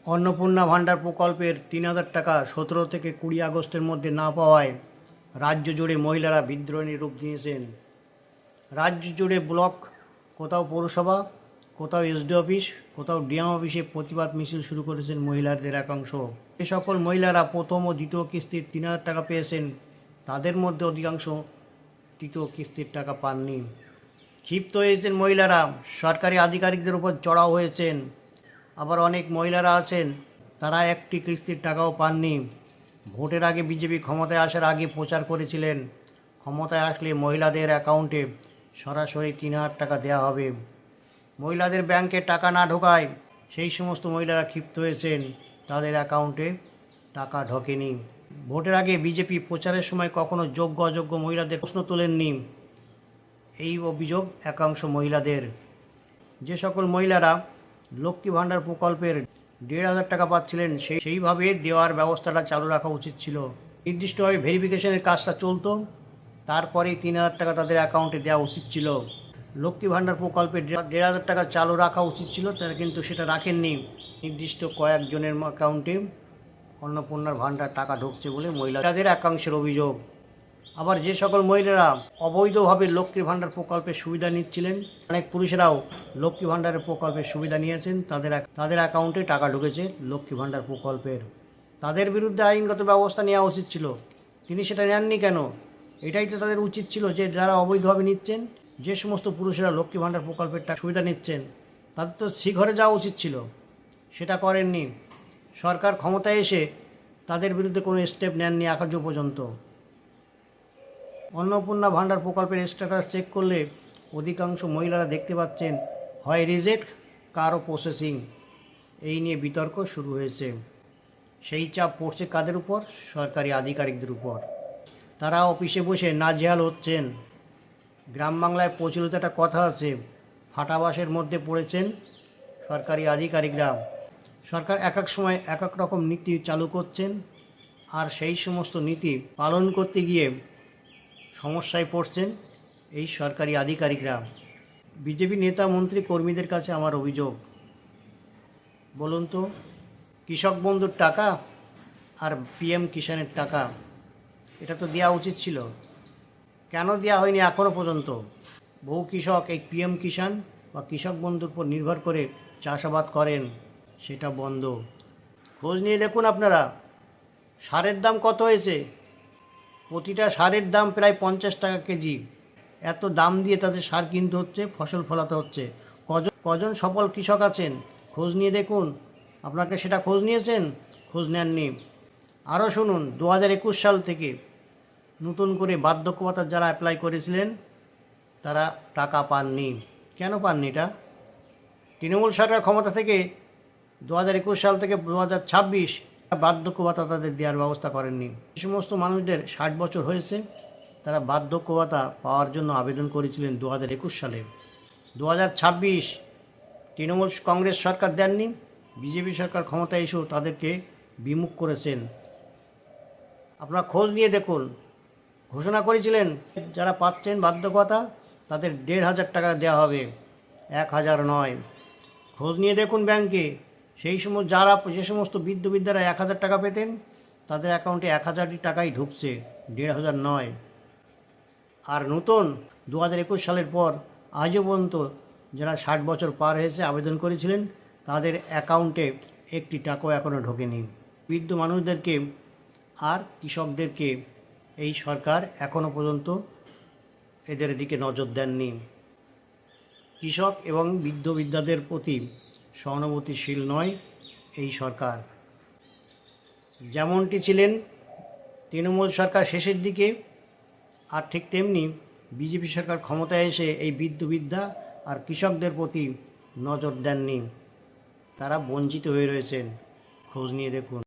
অন্নপূর্ণা ভাণ্ডার প্রকল্পের ৩,০০০ টাকা ১৭ থেকে ২০ আগস্টের মধ্যে না পাওয়ায় রাজ্য জুড়ে মহিলারা বিদ্রোহের রূপ দিয়েছেন। রাজ্য জুড়ে ব্লক, কোথাও পৌরসভা, কোথাও এসডি অফিস, কোথাও ডিএম অফিসে প্রতিবাদ মিছিল শুরু করেছেন মহিলাদের একাংশ। যে সকল মহিলারা প্রথম ও দ্বিতীয় কিস্তির ৩,০০০ টাকা পেয়েছেন, তাদের মধ্যে অধিকাংশ তৃতীয় কিস্তির টাকা পাননি। ক্ষিপ্ত হয়েছেন মহিলারা, সরকারি আধিকারিকদের উপর চড়াও হয়েছেন। আবার অনেক মহিলারা আছেন, তারা একটি কিস্তির টাকাও পাননি। ভোটের আগে বিজেপি ক্ষমতায় আসার আগে প্রচার করেছিলেন, ক্ষমতায় আসলে মহিলাদের অ্যাকাউন্টে সরাসরি ৩,০০০ টাকা দেওয়া হবে। মহিলাদের ব্যাংকে টাকা না ঢোকায় সেই সমস্ত মহিলারা ক্ষিপ্ত হয়েছেন, তাদের অ্যাকাউন্টে টাকা ঢোকেনি। ভোটের আগে বিজেপি প্রচারের সময় কখনো যোগ্য অযোগ্য মহিলাদের প্রশ্ন তোলেননি, এই অভিযোগ একাংশ মহিলাদের। যে সকল মহিলারা লক্ষ্মী ভাণ্ডার প্রকল্পের ১,৫০০ টাকা পাচ্ছিলেন, সেইভাবে দেওয়ার ব্যবস্থাটা চালু রাখা উচিত ছিল। নির্দিষ্টভাবে ভেরিফিকেশনের কাজটা চলতো, তারপরেই ৩,০০০ টাকা তাদের অ্যাকাউন্টে দেওয়া উচিত ছিল। লক্ষ্মী ভাণ্ডার প্রকল্পে ১,৫০০ টাকা চালু রাখা উচিত ছিল, তারা কিন্তু সেটা রাখেননি। নির্দিষ্ট কয়েকজনের অ্যাকাউন্টে অন্নপূর্ণার ভাণ্ডার টাকা ঢুকছে বলে মহিলাদের একাংশের অভিযোগ। আবার যে সকল মহিলারা অবৈধভাবে লক্ষ্মী ভাণ্ডার প্রকল্পের সুবিধা নিচ্ছিলেন, অনেক পুরুষেরাও লক্ষ্মী ভাণ্ডারের প্রকল্পের সুবিধা নিয়েছেন, তাদের অ্যাকাউন্টে টাকা ঢুকেছে লক্ষ্মী ভাণ্ডার প্রকল্পের। তাদের বিরুদ্ধে আইনগত ব্যবস্থা নেওয়া উচিত ছিল, তিনি সেটা নেননি কেন? এটাই তো তাদের উচিত ছিল, যে যারা অবৈধভাবে নিচ্ছেন, যে সমস্ত পুরুষেরা লক্ষ্মী ভাণ্ডার প্রকল্পের সুবিধা নিচ্ছেন, তাদের তো শিঘরে যাওয়া উচিত ছিল, সেটা করেননি। সরকার ক্ষমতায় এসে তাদের বিরুদ্ধে কোনো স্টেপ নেননি আজ পর্যন্ত। অন্নপূর্ণা ভাণ্ডার প্রকল্পের স্ট্যাটাস চেক করলে অধিকাংশ মহিলারা দেখতে পাচ্ছেন হয় রিজেক্ট, কারও প্রসেসিং। এই নিয়ে বিতর্ক শুরু হয়েছে। সেই চাপ পড়ছে কাদের উপর? সরকারি আধিকারিকদের উপর। তারা অফিসে বসে নাজেহাল হচ্ছেন। গ্রাম বাংলায় প্রচলিত একটা কথা আছে, ফাটা বাঁশের মধ্যে পড়েছেন সরকারি আধিকারিকরা। সরকার এক এক সময় এক এক রকম নীতি চালু করছেন, আর সেই সমস্ত নীতি পালন করতে গিয়ে সমস্যায় পড়ছেন এই সরকারি আধিকারিকরা। বিজেপি নেতা, মন্ত্রী, কর্মীদের কাছে আমার অভিযোগ, বলুন তো, কৃষক বন্ধুর টাকা আর পিএম কিষাণের টাকা, এটা তো দেওয়া উচিত ছিল, কেন দেওয়া হয়নি এখনও পর্যন্ত? বহু কৃষক এই পিএম কিষাণ বা কৃষক বন্ধুর উপর নির্ভর করে চাষাবাদ করেন, সেটা বন্ধ। খোঁজ নিয়ে দেখুন আপনারা, সারের দাম কত হয়েছে। প্রতিটা সারের দাম প্রায় ৫০ টাকা কেজি। এত দাম দিয়ে তাদের সার কিনতে হচ্ছে, ফসল ফলাতে হচ্ছে। কজন সফল কৃষক আছেন? খোঁজ নিয়ে দেখুন। আপনাকে সেটা খোঁজ নিয়েছেন? খোঁজ নেননি। আরও শুনুন, ২০২১ সাল থেকে নতুন করে বার্ধক্য ভাতা যারা অ্যাপ্লাই করেছিলেন, তারা টাকা পাননি। কেন পাননি? এটা তৃণমূল সরকার ক্ষমতা থেকে ২০২১ সাল থেকে ২০২৬ বার্ধক্য ভাতা তাদের দেওয়ার ব্যবস্থা করেননি। যে সমস্ত মানুষদের ৬০ বছর হয়েছে, তারা বার্ধক্য ভাতা পাওয়ার জন্য আবেদন করেছিলেন ২০২১ সালে। ২০২৬ তৃণমূল কংগ্রেস সরকার দেননি, বিজেপি সরকার ক্ষমতায় এসেও তাদেরকে বিমুখ করেছেন। আপনারা খোঁজ নিয়ে দেখুন। ঘোষণা করেছিলেন যারা পাচ্ছেন বার্ধক্য ভাতা, তাদের ১,৫০০ টাকা দেওয়া হবে, ১,০০০ নয়। খোঁজ নিয়ে দেখুন ব্যাংকে, সেই সময় যে সমস্ত বৃদ্ধরা ১,০০০ টাকা পেতেন, তাদের অ্যাকাউন্টে ১,০০০ টাকাই ঢুকছে, ১,৫০০ নয়। আর নতুন ২০২১ সালের পর আজও পর্যন্ত যারা ৬০ বছর পার হয়েছে আবেদন করেছিলেন, তাদের অ্যাকাউন্টে একটি টাকাও এখনও ঢোকেনি। বৃদ্ধ মানুষদেরকে আর কৃষকদেরকে এই সরকার এখনও পর্যন্ত এদের দিকে নজর দেননি। কৃষক এবং বৃদ্ধদের প্রতি সহানুভূতিশীল নয় এই সরকার। যেমনটি ছিলেন তৃণমূল সরকার শেষের দিকে, আর ঠিক তেমনি বিজেপি সরকার ক্ষমতায় এসে এই বৃদ্ধা আর কৃষকদের প্রতি নজর দেননি। তারা বঞ্চিত হয়ে রয়েছেন। খোঁজ নিয়ে দেখুন।